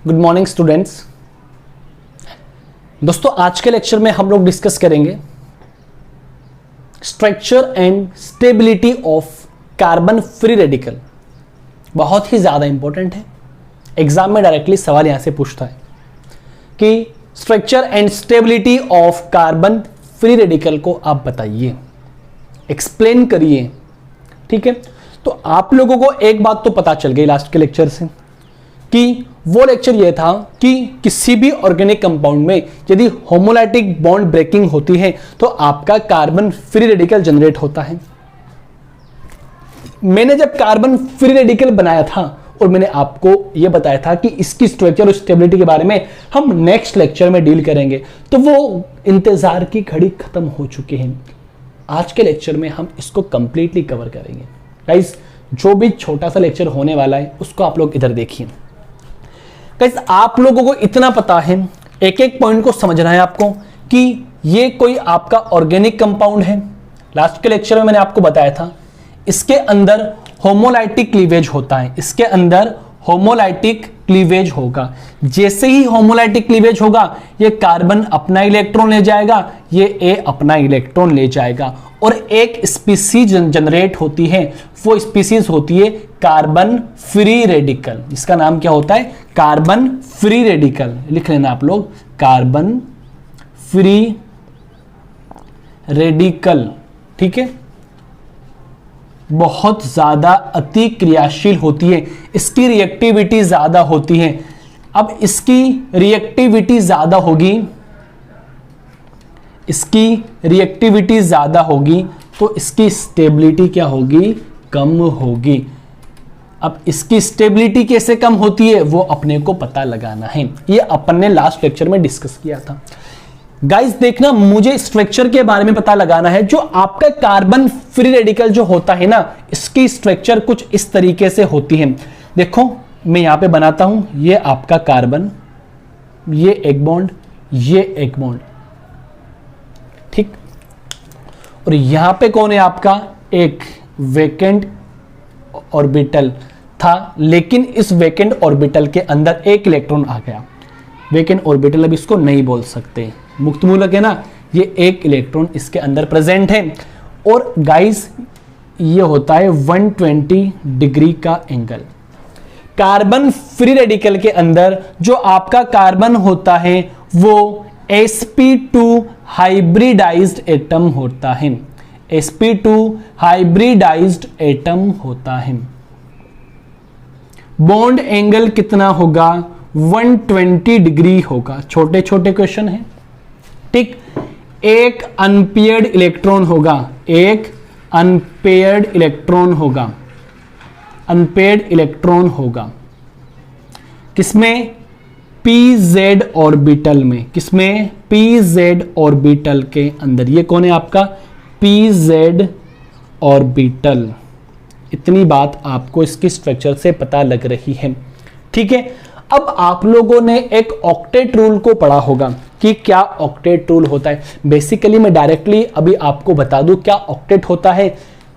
Good morning students. दोस्तों आज के लेक्चर में हम लोग डिस्कस करेंगे structure and stability of carbon free radical. बहुत ही ज्यादा इंपॉर्टेंट है, एग्जाम में डायरेक्टली सवाल यहां से पूछता है कि structure and stability of carbon free radical को आप बताइए, एक्सप्लेन करिए। ठीक है, तो आप लोगों को एक बात तो पता चल गई लास्ट के लेक्चर से कि वो लेक्चर ये था कि किसी भी ऑर्गेनिक कंपाउंड में यदि होमोलाइटिक बॉन्ड ब्रेकिंग होती है तो आपका कार्बन फ्री रेडिकल जनरेट होता है। मैंने जब कार्बन फ्री रेडिकल बनाया था और मैंने आपको यह बताया था कि इसकी स्ट्रक्चर और स्टेबिलिटी के बारे में हम नेक्स्ट लेक्चर में डील करेंगे, तो वो इंतजार की घड़ी खत्म हो चुकी है। आज के लेक्चर में हम इसको कंप्लीटली कवर करेंगे। गाइस, जो भी छोटा सा लेक्चर होने वाला है उसको आप लोग इधर देखिए। गाइस, आप लोगों को इतना पता है, एक एक पॉइंट को समझना है आपको कि ये कोई आपका ऑर्गेनिक कंपाउंड है। लास्ट के लेक्चर में मैंने आपको बताया था इसके अंदर होमोलाइटिक क्लीवेज होता है, इसके अंदर होमोलाइटिक क्लीवेज होगा। जैसे ही होमोलाइटिक क्लीवेज होगा ये कार्बन अपना इलेक्ट्रॉन ले जाएगा, ये ए अपना इलेक्ट्रॉन ले जाएगा और एक स्पीसीज जनरेट होती है। वो स्पीसीज होती है कार्बन फ्री रेडिकल। इसका नाम क्या होता है? Carbon free radical. लिख लेना आप लोग, कार्बन फ्री रेडिकल। ठीक है, बहुत ज्यादा अति क्रियाशील होती है, इसकी रिएक्टिविटी ज्यादा होती है। अब इसकी रिएक्टिविटी ज्यादा होगी, इसकी रिएक्टिविटी ज्यादा होगी तो इसकी स्टेबिलिटी क्या होगी? कम होगी। अब इसकी स्टेबिलिटी कैसे कम होती है वो अपने को पता लगाना है। ये अपन ने लास्ट लेक्चर में डिस्कस किया था। गाइस देखना, मुझे स्ट्रक्चर के बारे में पता लगाना है। जो आपका कार्बन फ्री रेडिकल जो होता है ना, इसकी स्ट्रक्चर कुछ इस तरीके से होती है। देखो मैं यहां पे बनाता हूं, ये आपका कार्बन, ये एक बॉन्ड, ये एक बॉन्ड। ठीक, और यहां पे कौन है आपका? एक वेकेंट ऑर्बिटल था, लेकिन इस वेकेंट ऑर्बिटल के अंदर एक इलेक्ट्रॉन आ गया। वेकेंट ऑर्बिटल अब इसको नहीं बोल सकते, मुक्त मूलक है ना, ये एक इलेक्ट्रॉन इसके अंदर प्रेजेंट है। और गाइस ये होता है 120 डिग्री का एंगल। कार्बन फ्री रेडिकल के अंदर जो आपका कार्बन होता है वो sp2 हाइब्रिडाइज्ड एटम होता है, sp2 हाइब्रिडाइज्ड एटम होता है। बॉन्ड एंगल कितना होगा? 120 डिग्री होगा। छोटे छोटे क्वेश्चन है। ठीक, एक अनपेयर्ड इलेक्ट्रॉन होगा, एक अनपेयर्ड इलेक्ट्रॉन होगा, अनपेयर्ड इलेक्ट्रॉन होगा किसमें? pz ऑर्बिटल में। किसमें? pz ऑर्बिटल के अंदर। ये कौन है आपका? pz orbital. इतनी बात आपको इसकी स्ट्रक्चर से पता लग रही है। ठीक है, अब आप लोगों ने एक ऑक्टेट रूल को पढ़ा होगा कि क्या ऑक्टेट रूल होता है। बेसिकली मैं डायरेक्टली अभी आपको बता दूं क्या ऑक्टेट होता है।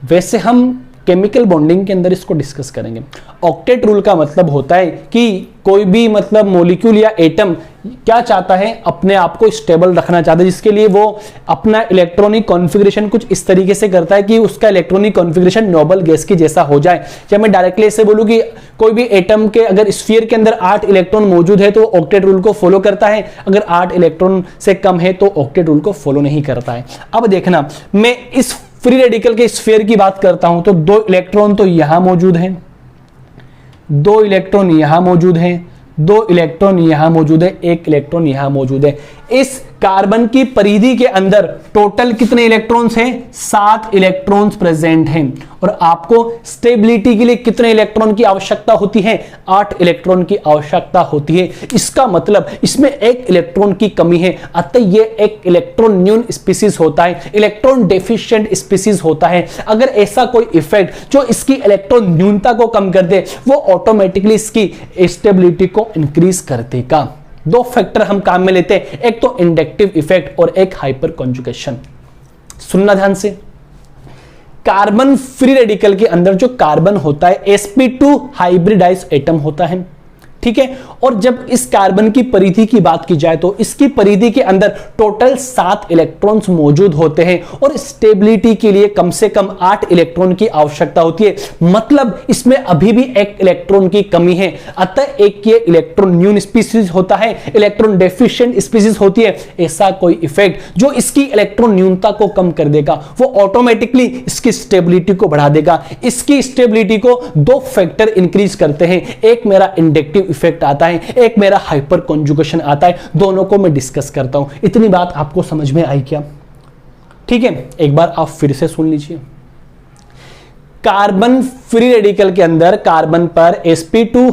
वैसे हम केमिकल बॉन्डिंग के अंदर इसको डिस्कस करेंगे। ऑक्टेट रूल का मतलब होता है कि कोई भी मतलब मॉलिक्यूल या एटम क्या चाहता है? अपने आप को स्टेबल रखना चाहता है, जिसके लिए वो अपना इलेक्ट्रॉनिक कॉन्फ़िगरेशन कुछ इस तरीके से करता है कि उसका इलेक्ट्रॉनिक कॉन्फ़िगरेशन नोबल गैस की जैसा हो जाए। जब मैं डायरेक्टली ऐसे बोलूं कि कोई भी एटम के अगर स्फीयर के अंदर 8 इलेक्ट्रॉन मौजूद है तो ऑक्टेट रूल को फॉलो करता है, अगर 8 इलेक्ट्रॉन से कम है तो ऑक्टेट रूल को फॉलो नहीं करता है। अब देखना, मैं इस फ्री रेडिकल के स्फीयर की बात करता हूं तो 2 इलेक्ट्रॉन तो यहां मौजूद हैं, 2 इलेक्ट्रॉन यहां मौजूद हैं, 2 इलेक्ट्रॉन यहां मौजूद है, 1 इलेक्ट्रॉन यहां मौजूद है। इस कार्बन की परिधि के अंदर टोटल कितने इलेक्ट्रॉन्स हैं? 7 इलेक्ट्रॉन्स प्रेजेंट हैं। और आपको स्टेबिलिटी के लिए कितने इलेक्ट्रॉन की आवश्यकता होती है? 8 इलेक्ट्रॉन की आवश्यकता होती है। इसका मतलब इसमें 1 इलेक्ट्रॉन की कमी है, अतः यह एक इलेक्ट्रॉन न्यून स्पीसीज होता है, इलेक्ट्रॉन डेफिशिएंट स्पीसीज होता है। अगर ऐसा कोई इफेक्ट जो इसकी इलेक्ट्रॉन न्यूनता को कम कर दे वो ऑटोमेटिकली इसकी स्टेबिलिटी को इंक्रीज कर देगा। 2 फैक्टर हम काम में लेते हैं, एक तो इंडक्टिव इफेक्ट और एक हाइपर कॉन्जुगेशन। सुनना ध्यान से, कार्बन फ्री रेडिकल के अंदर जो कार्बन होता है sp2 हाइब्रिडाइज्ड एटम होता है। ठीक है। और जब इस कार्बन की परिधि की बात की जाए तो इसकी परिधि के अंदर टोटल 7 इलेक्ट्रॉन्स मौजूद होते हैं और स्टेबिलिटी के लिए कम से कम 8 इलेक्ट्रॉन की आवश्यकता होती है, मतलब इसमें अभी भी एक इलेक्ट्रॉन की कमी है। अतः एक ये इलेक्ट्रॉन न्यून स्पीसीज होता है, इलेक्ट्रॉन डेफिशिएंट स्पीसीज होती है। ऐसा कोई इफेक्ट जो इसकी इलेक्ट्रॉन न्यूनता को कम कर देगा वो ऑटोमेटिकली इसकी स्टेबिलिटी को बढ़ा देगा। इसकी स्टेबिलिटी को 2 फैक्टर इंक्रीज करते हैं, एक मेरा इंडक्टिव इफेक्ट आता है, एक मेरा हाइपर कॉन्जुगेशन आता है। दोनों को मैं डिस्कस करता हूं। इतनी बात आपको समझ में आई क्या? ठीक है, एक बार आप फिर से सुन लीजिए। कार्बन फ्री रेडिकल के अंदर कार्बन पर sp2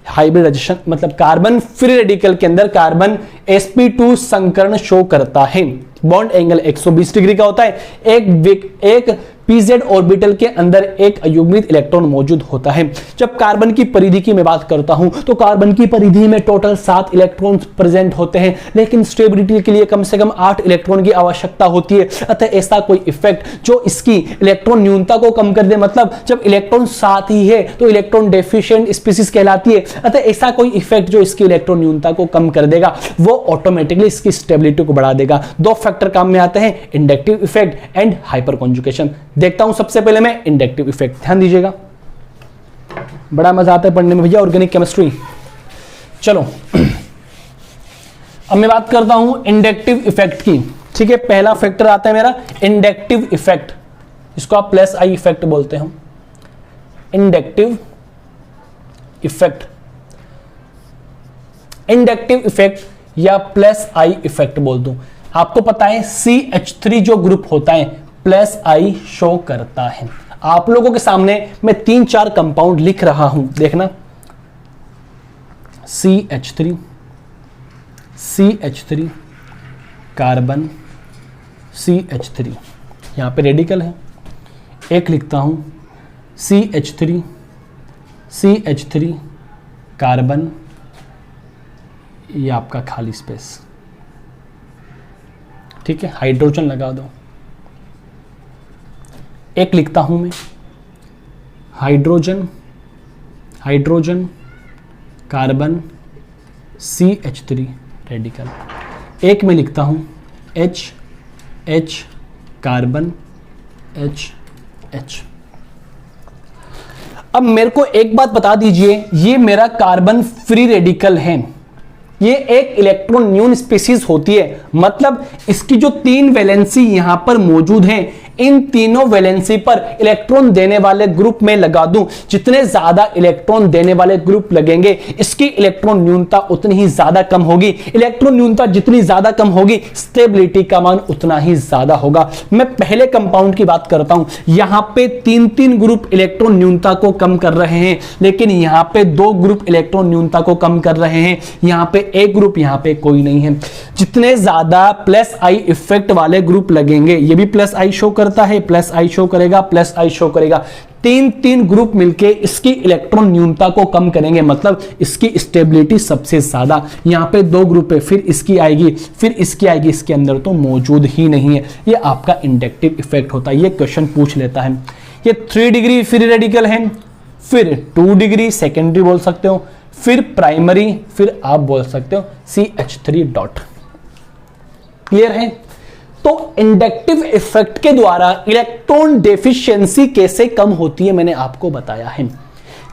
हाइब्रिडाइजेशन, मतलब कार्बन फ्री रेडिकल के अंदर कार्बन sp2 संकरण शो करता है। बॉन्ड एंगल 120 डिग्री का होता है। एक pz ऑर्बिटल के अंदर एक अयुग्मित इलेक्ट्रॉन मौजूद होता है। जब कार्बन की परिधि की मैं बात करता हूं तो कार्बन की परिधि में टोटल 7 इलेक्ट्रॉन्स प्रेजेंट होते हैं, लेकिन स्टेबिलिटी के लिए कम से कम 8 इलेक्ट्रॉन की आवश्यकता होती है। अतः ऐसा कोई इफेक्ट जो इसकी इलेक्ट्रॉन न्यूनता को कम कर दे, मतलब जब इलेक्ट्रॉन 7 ही है तो इलेक्ट्रॉन डेफिशिएंट स्पीसीज कहलाती है। अतः ऐसा कोई इफेक्ट जो इसकी इलेक्ट्रॉन न्यूनता को कम कर देगा वो ऑटोमेटिकली इसकी स्टेबिलिटी को बढ़ा देगा। 2 फैक्टर काम में आते हैं, inductive effect and hyper conjugation. देखता हूं सबसे पहले मैं इंडक्टिव इफेक्ट, ध्यान दीजिएगा, बड़ा मजा आता है पढ़ने में भैया ऑर्गेनिक केमिस्ट्री। चलो अब मैं बात करता हूं इंडक्टिव इफेक्ट की। ठीक है, पहला फैक्टर आता है मेरा इंडक्टिव इफेक्ट, इसको आप प्लस आई इफेक्ट बोलते हो। इंडक्टिव इफेक्ट, इंडक्टिव इफेक्ट या प्लस आई इफेक्ट बोल दूं। आपको पता है CH3 जो ग्रुप होता है प्लस आई शो करता है। आप लोगों के सामने मैं 3-4 कंपाउंड लिख रहा हूं, देखना। CH3 कार्बन CH3, यहां पे रेडिकल है। एक लिखता हूं CH3 कार्बन, ये आपका खाली स्पेस। ठीक है, हाइड्रोजन लगा दो। एक लिखता हूं मैं हाइड्रोजन कार्बन CH3 रेडिकल। एक में लिखता हूं H कार्बन H। अब मेरे को एक बात बता दीजिए, ये मेरा कार्बन फ्री रेडिकल है, ये एक इलेक्ट्रॉन न्यून स्पीसीज होती है, मतलब इसकी जो 3 वैलेंसी यहां पर मौजूद हैं, इन तीनों वैलेंसी पर इलेक्ट्रॉन देने वाले ग्रुप में लगा दूं। जितने ज्यादा इलेक्ट्रॉन देने वाले ग्रुप लगेंगे इसकी इलेक्ट्रॉन न्यूनता उतनी ही ज्यादा कम होगी। इलेक्ट्रॉन न्यूनता जितनी ज्यादा कम होगी स्टेबिलिटी का मान उतना ही ज्यादा होगा। मैं पहले कंपाउंड की बात करता हूं, यहां पे 3 ग्रुप इलेक्ट्रॉन न्यूनता को कम कर रहे हैं, लेकिन यहां पे 2 ग्रुप इलेक्ट्रॉन न्यूनता को कम कर रहे हैं, यहां पे एक ग्रुप, यहां पे कोई नहीं है। जितने ज्यादा प्लस आई इफेक्ट वाले ग्रुप लगेंगे, ये भी प्लस आई शो करता है, प्लस आई शो करेगा, प्लस आई शो करेगा, 3 ग्रुप मिलके इसकी इलेक्ट्रॉन न्यूनता को कम करेंगे, मतलब इसकी स्टेबिलिटी सबसे ज्यादा। यहां पे 2 ग्रुप है, फिर इसकी आएगी, फिर इसकी आएगी, इसके अंदर तो मौजूद ही नहीं है। ये आपका इंडक्टिव इफेक्ट होता है। ये क्वेश्चन पूछ लेता है। ये 3 डिग्री फ्री रेडिकल है, फिर 2 डिग्री सेकेंडरी बोल सकते हो, फिर प्राइमरी, फिर आप बोल सकते हो CH3 डॉट। क्लियर है? तो इंडक्टिव इफेक्ट के द्वारा इलेक्ट्रॉन डेफिशिएंसी कैसे कम होती है मैंने आपको बताया है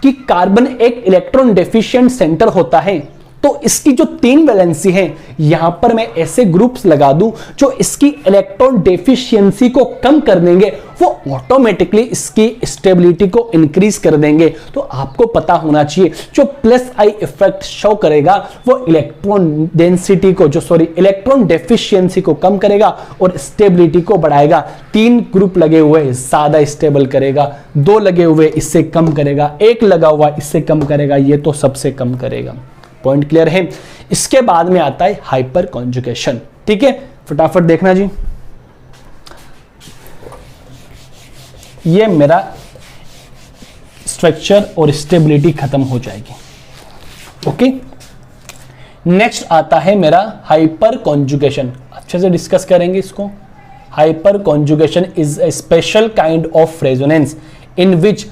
कि कार्बन एक इलेक्ट्रॉन डेफिशिएंट सेंटर होता है, तो इसकी जो 3 वैलेंसी है यहां पर मैं ऐसे ग्रुप्स लगा दूं जो इसकी इलेक्ट्रॉन डेफिशिएंसी को कम कर देंगे, वो ऑटोमेटिकली इसकी स्टेबिलिटी को इंक्रीज कर देंगे। तो आपको पता होना चाहिए जो प्लस आई इफेक्ट शो करेगा वो इलेक्ट्रॉन डेंसिटी को इलेक्ट्रॉन डेफिशिएंसी को कम करेगा और स्टेबिलिटी को बढ़ाएगा। 3 ग्रुप लगे हुए ज्यादा स्टेबल करेगा, 2 लगे हुए इससे कम करेगा, 1 लगा हुआ इससे कम करेगा, ये तो सबसे कम करेगा। पॉइंट क्लियर है? इसके बाद में आता है हाइपर कॉन्जुगेशन। ठीक है, फटाफट देखना जी। ये मेरा स्ट्रक्चर और स्टेबिलिटी खत्म हो जाएगी। ओके, नेक्स्ट आता है मेरा हाइपर कॉन्जुगेशन। अच्छे से डिस्कस करेंगे इसको। Hyper conjugation is a special kind of resonance in which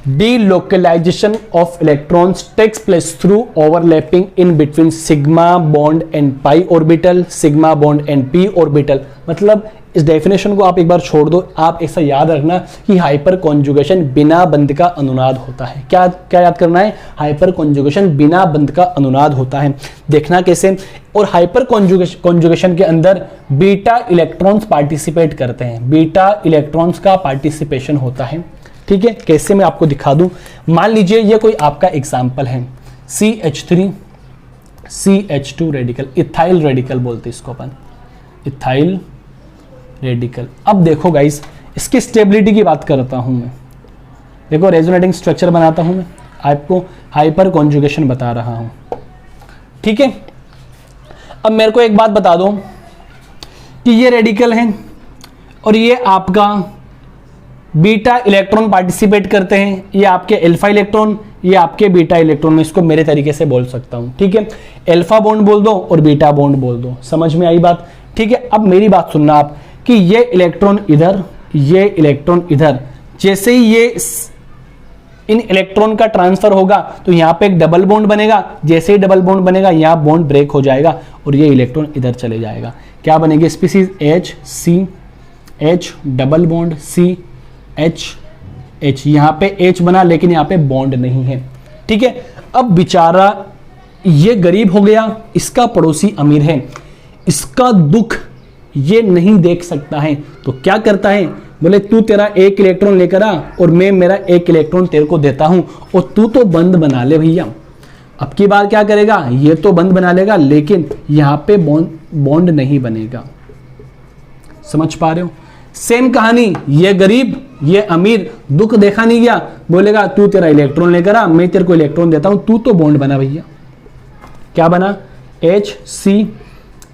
delocalization of electrons takes place through overlapping in between sigma bond and pi orbital, sigma bond and p orbital। मतलब इस definition को आप एक बार छोड़ दो, आप ऐसा याद रखना कि हाइपर कॉन्जुगेशन बिना बंध का अनुनाद होता है। क्या क्या याद करना है? हाइपर कॉन्जुगेशन बिना बंध का अनुनाद होता है। देखना कैसे? और हाइपर कॉन्जुगेशन के अंदर बीटा इलेक्ट्रॉन्स पार्टिसिपेट करते हैं, बीटा इलेक्ट्रॉन्स का पार्टिसिपेशन होता है। ठीक है, कैसे मैं आपको दिखा दूं। मान लीजिए ये कोई आपका एग्जाम्पल है, CH3 CH2 radical, ethyl radical बोलते हैं इसको अपन, इथाइल रेडिकल। अब देखो गाइस, इसकी स्टेबिलिटी की बात करता हूं मैं। देखो रेजोनेटिंग स्ट्रक्चर बनाता हूं मैं, आपको हाइपर कॉन्जुगेशन बता रहा हूं। ठीक है, अब मेरे को एक बात बता दो कि ये रेडिकल है और ये आपका बीटा इलेक्ट्रॉन पार्टिसिपेट करते हैं, ये आपके अल्फा इलेक्ट्रॉन, ये आपके बीटा इलेक्ट्रॉन। मैं इसको मेरे तरीके से बोल सकता हूं। ठीक है, अल्फा बॉन्ड बोल दो और बीटा बॉन्ड बोल दो। समझ में आई बात? ठीक है, अब मेरी बात सुनना आप कि ये इलेक्ट्रॉन इधर, ये इलेक्ट्रॉन इधर, जैसे ही ये इन इलेक्ट्रॉन का ट्रांसफर होगा तो यहां पे एक डबल बॉन्ड बनेगा। जैसे ही डबल बॉन्ड बनेगा यहां बॉन्ड ब्रेक हो जाएगा और ये इलेक्ट्रॉन इधर चले जाएगा। क्या बनेगी species? H C H double bond C H H, यहां पे H बना लेकिन यहां पे बॉन्ड नहीं है। ठीक है, अब बेचारा ये गरीब हो गया, इसका पड़ोसी अमीर है, इसका दुख ये नहीं देख सकता है, तो क्या करता है? बोले तू तेरा एक इलेक्ट्रॉन लेकर आ और मैं मेरा एक इलेक्ट्रॉन तेरे को देता हूं और तू तो बंद बना ले भैया। अब की बार क्या करेगा? ये तो बंद बना लेगा लेकिन यहां पे बॉन्ड नहीं बनेगा। समझ पा रहे हो? सेम कहानी, ये गरीब ये अमीर, दुख देखा नहीं गया, बोलेगा तू तेरा इलेक्ट्रॉन लेकर आ, मैं तेरे को इलेक्ट्रॉन देता हूं, तू तो बॉन्ड बना भैया। क्या बना? H C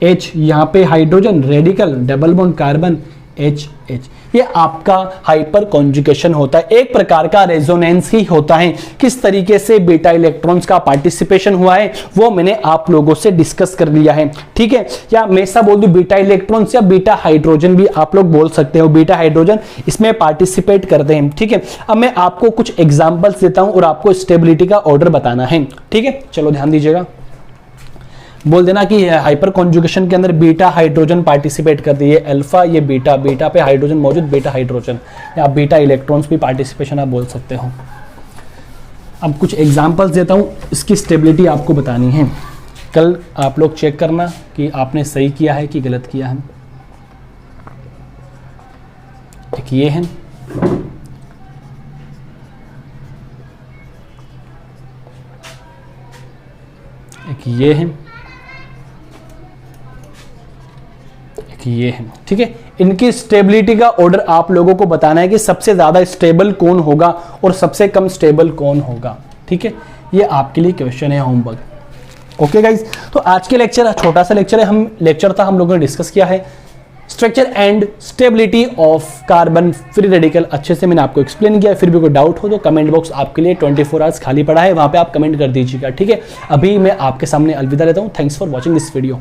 H, यहां पे hydrogen radical, double bond carbon, H H। ये आपका हाइपर कॉन्जुगेशन होता है, एक प्रकार का रेजोनेंस ही होता है। किस तरीके से बीटा इलेक्ट्रॉन्स का पार्टिसिपेशन हुआ है वो मैंने आप लोगों से डिस्कस कर लिया है। ठीक है, या मैं ऐसा बोल दूं बीटा इलेक्ट्रॉन्स या बीटा हाइड्रोजन भी आप लोग बोल सकते हो, बीटा हाइड्रोजन इसमें पार्टिसिपेट करते हैं। ठीक है, अब मैं आपको कुछ एग्जाम्पल्स देता हूं और आपको स्टेबिलिटी का ऑर्डर बताना है। ठीक है, चलो ध्यान दीजिएगा। बोल देना कि हाइपर कॉन्जुगेशन के अंदर बीटा हाइड्रोजन पार्टिसिपेट कर दिए, अल्फा ये बीटा, बीटा पे हाइड्रोजन मौजूद, बीटा हाइड्रोजन, या बीटा इलेक्ट्रॉन्स भी पार्टिसिपेशन आप बोल सकते हो। अब कुछ एग्जांपल्स देता हूं, इसकी स्टेबिलिटी आपको बतानी है। कल आप लोग चेक करना कि आपने सही किया है कि गलत किया है। एक ये है, एक ये है, ये है। ठीक है, इनकी स्टेबिलिटी का ऑर्डर आप लोगों को बताना है कि सबसे ज्यादा स्टेबल कौन होगा और सबसे कम स्टेबल कौन होगा। ठीक है, ये आपके लिए क्वेश्चन है, होमवर्क। ओके गाइज, तो आज के लेक्चर छोटा सा लेक्चर है, हम लोगों ने डिस्कस किया है structure and stability of carbon free radical. अच्छे से मैंने आपको एक्सप्लेन किया। फिर भी कोई डाउट हो तो कमेंट बॉक्स आपके लिए 24 आवर्स खाली पड़ा है, वहां पे आप कमेंट कर दीजिएगा। ठीक है, अभी मैं आपके सामने अलविदा लेता हूं। Thanks for watching this video.